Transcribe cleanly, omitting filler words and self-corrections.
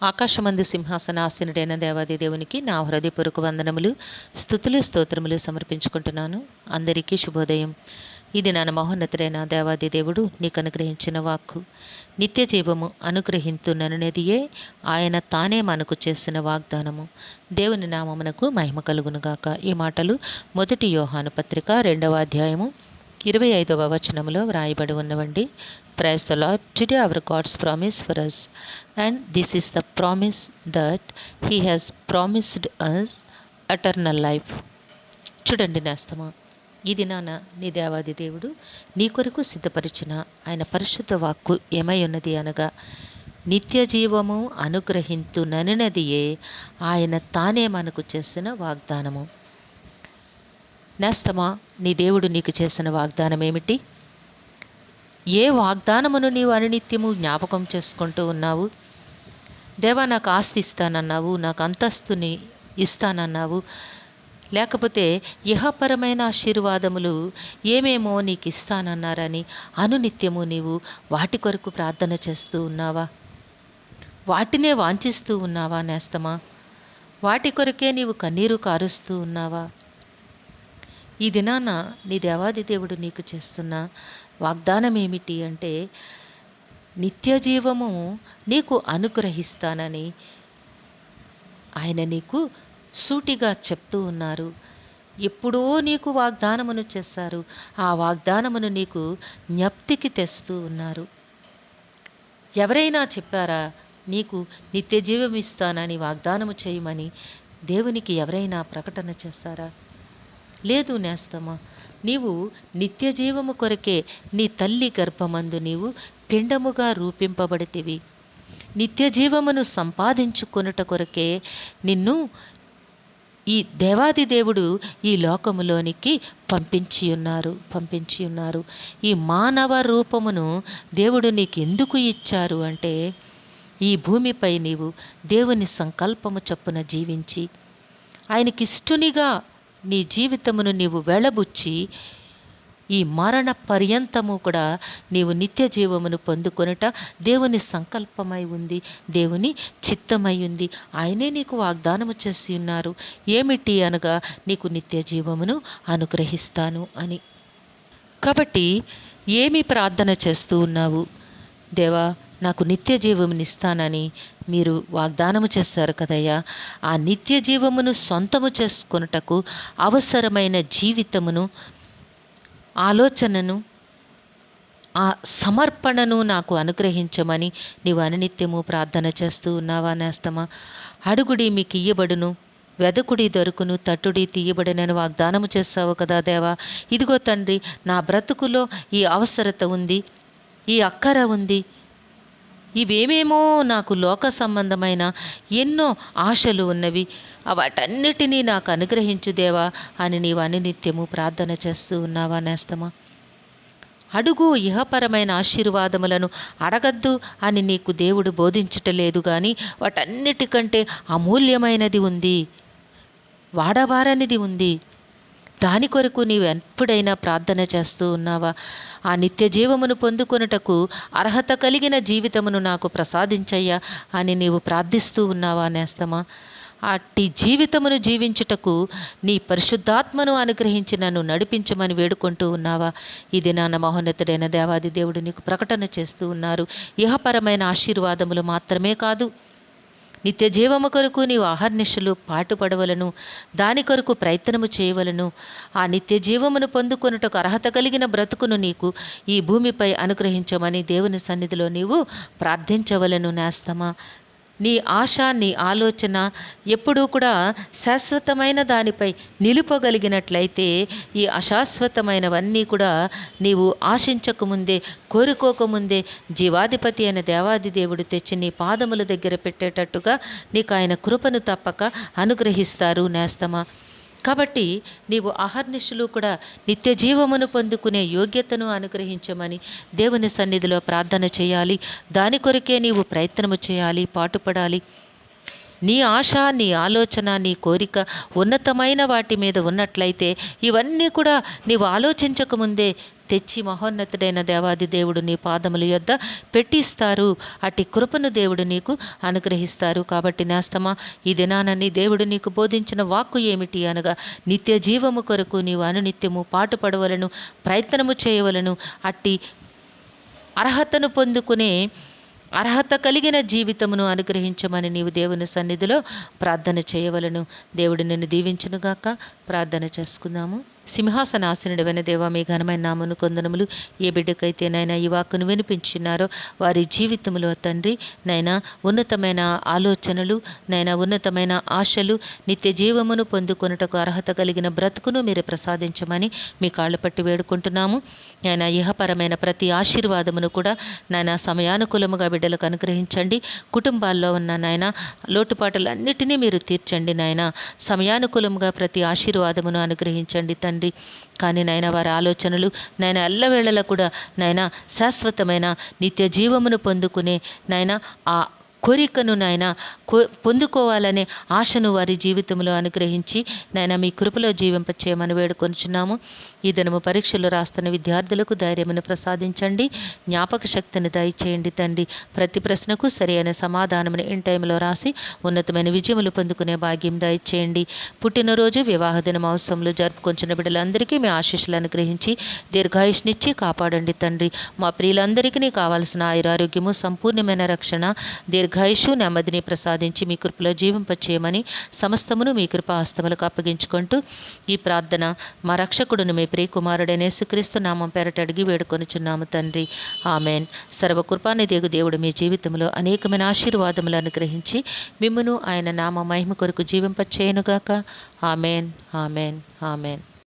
ఆకాశమందు సింహాసనాసీనుడైన దేవాది దేవునికి నా హృదయపూర్వక వందనములు, స్తుతులు, స్తోత్రములు సమర్పించుకుంటున్నాను. అందరికీ శుభోదయం. ఇది నా మహోన్నతుడైన దేవాది దేవుడు నీకు అనుగ్రహించిన వాక్కు. నిత్య జీవము అనుగ్రహింతుననేదియే ఆయన తానే మనకు చేసిన వాగ్దానము. దేవుని నామమునకు మహిమ కలుగునుగాక. ఈ మాటలు 1 యోహాను పత్రిక 2వ అధ్యాయము 25వ వచనములో వ్రాయబడి ఉన్నవండి. Praise the Lord. Today our God's promise for us, and this is the promise that he has promised us eternal life. చూడండి నేస్తమా, ఇది నీ దేవాది దేవుడు నీ కొరకు సిద్ధపరిచిన ఆయన పరిశుద్ధ వాక్కు ఏమై ఉన్నది అనగా, నిత్య జీవము అనుగ్రహింతుననినదియే ఆయన తానే మనకు చేసిన వాగ్దానము. నేస్తమా, నీ దేవుడు నీకు చేసిన వాగ్దానం ఏమిటి? ఏ వాగ్దానమును నీవు అనునిత్యము జ్ఞాపకం చేసుకుంటూ ఉన్నావు? దేవా, నాకు ఆస్తి ఇస్తానన్నావు, నాకు అంతస్తుని ఇస్తానన్నావు, లేకపోతే ఇహపరమైన ఆశీర్వాదములు ఏమేమో నీకు ఇస్తానన్నారని అనునిత్యము నీవు వాటి కొరకు ప్రార్థన చేస్తూ ఉన్నావా? వాటినే వాంఛిస్తూ ఉన్నావా నేస్తమా? వాటి కొరకే నీవు కన్నీరు కారుస్తూ ఉన్నావా? ఈ దినాన నీ దేవాది దేవుడు నీకు చేస్తున్న వాగ్దానం ఏమిటి అంటే, నిత్య జీవము నీకు అనుగ్రహిస్తానని ఆయన నీకు సూటిగా చెప్తూ ఉన్నారు. ఎప్పుడో నీకు వాగ్దానమును చేశారు, ఆ వాగ్దానమును నీకు జ్ఞప్తికి తెస్తూ ఉన్నారు. ఎవరైనా చెప్పారా నీకు నిత్య జీవం ఇస్తానని వాగ్దానము చేయమని? దేవునికి ఎవరైనా ప్రకటన చేశారా? లేదు నేస్తమా. నీవు నిత్య జీవము కొరకే నీ తల్లి గర్భమందు నీవు పిండముగా రూపింపబడితివి. నిత్య జీవమును సంపాదించుకొనుట కొరకే నిన్ను ఈ దేవాది దేవుడు ఈ లోకములోనికి పంపించి ఉన్నారు. ఈ మానవ రూపమును దేవుడు నీకు ఎందుకు ఇచ్చారు అంటే, ఈ భూమిపై నీవు దేవుని సంకల్పము చొప్పున జీవించి ఆయనకిష్టునిగా నీ జీవితమును నీవు వెళబుచ్చి ఈ మరణ పర్యంతము కూడా నీవు నిత్య జీవమును పొందుకొనుట దేవుని సంకల్పమై ఉంది, దేవుని చిత్తమై ఉంది. ఆయనే నీకు వాగ్దానము చేసి ఉన్నారు. ఏమిటి అనగా, నీకు నిత్య జీవమును అనుగ్రహిస్తాను అని. కాబట్టి ఏమి ప్రార్థన చేస్తూ ఉన్నావు? దేవా, నాకు నిత్య జీవమునిస్తానని మీరు వాగ్దానము చేస్తారు కదయ్యా. ఆ నిత్య జీవమును సొంతము చేసుకొనుటకు అవసరమైన జీవితమును, ఆలోచనను, ఆ సమర్పణను నాకు అనుగ్రహించమని నీవు అనునిత్యము ప్రార్థన చేస్తూ ఉన్నావా నేస్తమా? అడుగుడి మీకు ఇయ్యబడును, వెదకుడి దొరుకును, తట్టుడి తీయబడినని వాగ్దానము చేస్తావు కదా దేవా. ఇదిగో తండ్రి, నా బ్రతుకులో ఈ అవసరత ఉంది, ఈ అక్కర ఉంది, ఇవేమేమో నాకు లోక సంబంధమైన ఎన్నో ఆశలు ఉన్నవి, వాటన్నిటినీ నాకు అనుగ్రహించు దేవా అని నీవు అనునిత్యము ప్రార్థన చేస్తూ ఉన్నావా నేస్తమా? అడుగు, ఇహపరమైన ఆశీర్వాదములను అడగద్దు అని నీకు దేవుడు బోధించటలేదు, కానీ వాటన్నిటికంటే అమూల్యమైనది ఉంది, వాడబారనిది ఉంది. దాని కొరకు నీవు ఎప్పుడైనా ప్రార్థన చేస్తూ ఉన్నావా? ఆ నిత్య జీవమును పొందుకొనుటకు అర్హత కలిగిన జీవితమును నాకు ప్రసాదించయ్యా అని నీవు ప్రార్థిస్తూ ఉన్నావా నేస్తమా? అట్టి జీవితమును జీవించుటకు నీ పరిశుద్ధాత్మను అనుగ్రహించి నన్ను నడిపించమని వేడుకుంటూ ఉన్నావా? ఇది నా మహోన్నతుడైన దేవాది దేవుడు నీకు ప్రకటన చేస్తూ ఉన్నారు. ఇహపరమైన ఆశీర్వాదములు మాత్రమే కాదు, నిత్య జీవము కొరకు నీవు అహర్నిశలు పాటుపడవలను, దాని కొరకు ప్రయత్నము చేయవలను. ఆ నిత్య జీవమును పొందుకొనుటకు అర్హత కలిగిన బ్రతుకును నీకు ఈ భూమిపై అనుగ్రహించమని దేవుని సన్నిధిలో నీవు ప్రార్థించవలను నేస్తమా. నీ ఆశ, నీ ఆలోచన ఎప్పుడూ కూడా శాశ్వతమైన దానిపై నిలుపగలిగినట్లయితే, ఈ అశాశ్వతమైనవన్నీ కూడా నీవు ఆశించకముందే, కోరుకోకముందే జీవాధిపతి అయిన దేవాది దేవుడు తెచ్చి నీ పాదముల దగ్గర పెట్టేటట్టుగా నీకు ఆయన కృపను తప్పక అనుగ్రహిస్తారు నేస్తమా. కాబట్టి నీవు అహర్నిశలు కూడా నిత్య జీవమును పొందుకునే యోగ్యతను అనుగ్రహించమని దేవుని సన్నిధిలో ప్రార్థన చేయాలి. దాని కొరకే నీవు ప్రయత్నము చేయాలి, పాటుపడాలి. నీ ఆశ, నీ ఆలోచన, నీ కోరిక ఉన్నతమైన వాటి మీద ఉన్నట్లయితే ఇవన్నీ కూడా నీవు ఆలోచించకముందే తెచ్చి మహోన్నతుడైన దేవాది దేవుడు నీ పాదముల యొద్ద పెట్టిస్తారు. అట్టి కృపను దేవుడు నీకు అనుగ్రహిస్తారు. కాబట్టి నేస్తమా, ఈ దినానని దేవుడు నీకు బోధించిన వాక్కు ఏమిటి అనగా, నిత్య జీవము కొరకు నీవు అనునిత్యము పాటుపడవలను, ప్రయత్నము చేయవలను. అట్టి అర్హతను పొందుకునే అర్హత కలిగిన జీవితమును అనుగ్రహించమని నీవు దేవుని సన్నిధిలో ప్రార్థన చేయవలను. దేవుడు నిన్ను దీవించునుగాక. ప్రార్థన చేసుకుందాము. సింహాసనాసనుడైన దేవా, మీ ఘనమైన నామమును కొందనములు. ఏ బిడ్డకైతే నైనా ఈ వాక్కును వినిపించినారో వారి జీవితంలో తండ్రి నైనా ఉన్నతమైన ఆలోచనలు, నైనా ఉన్నతమైన ఆశలు, నిత్య జీవమును పొందుకొనుటకు అర్హత కలిగిన బ్రతుకును మీరు ప్రసాదించమని మీ కాళ్ళు పట్టి వేడుకుంటున్నాము. నైనా ఇహపరమైన ప్రతి ఆశీర్వాదమును కూడా నైనా సమయానుకూలముగా బిడ్డలకు అనుగ్రహించండి. కుటుంబాల్లో ఉన్న నాయన లోటుపాటులన్నిటినీ మీరు తీర్చండి నాయన. సమయానుకూలంగా ప్రతి ఆశీర్వాదమును అనుగ్రహించండి తండ్రి. కానీ నాయన వారి ఆలోచనలు నాయన ఎల్లవేళలా కూడా నాయన శాశ్వతమైన నిత్య జీవమును పొందుకునే నాయన ఆ కోరికను నాయన పొందుకోవాలనే ఆశను వారి జీవితంలో అనుగ్రహించి నాయన మీ కృపలో జీవింపచేయమని వేడుకొనుచున్నాము. ఈ దినము పరీక్షలు రాస్తున్న విద్యార్థులకు ధైర్యమును ప్రసాదించండి. జ్ఞాపక శక్తిని దయచేయండి తండ్రి. ప్రతి ప్రశ్నకు సరైన సమాధానమును ఇన్ టైంలో రాసి ఉన్నతమైన విజయములు పొందుకునే భాగ్యం దయచేయండి. పుట్టినరోజు, వివాహ దినం అవసరంలో జరుపుకొంచిన బిడ్డలందరికీ మీ ఆశీస్సులు అనుగ్రహించి దీర్ఘాయుష్నిచ్చి కాపాడండి తండ్రి. మా ప్రియులందరికీ కావాల్సిన ఆయురారోగ్యము, సంపూర్ణమైన రక్షణ, దీర్ఘాయుషు, నెమ్మదిని ప్రసాదించి మీ కృపలో జీవింపచేయమని సమస్తమును మీ కృపా హస్తములకు అప్పగించుకుంటూ ఈ ప్రార్థన మా రక్షకుడును మీ ప్రియకుమారుడైన యేసుక్రీస్తు నామం పేరట అడిగి వేడుకొనుచున్నాము తండ్రి. ఆమెన్. సర్వకృపానిధి దేవుడు మీ జీవితంలో అనేకమైన ఆశీర్వాదములు అనుగ్రహించి మిమ్మును ఆయన నామ మహిమ కొరకు జీవింపచేయునుగాక. Amen, amen, amen.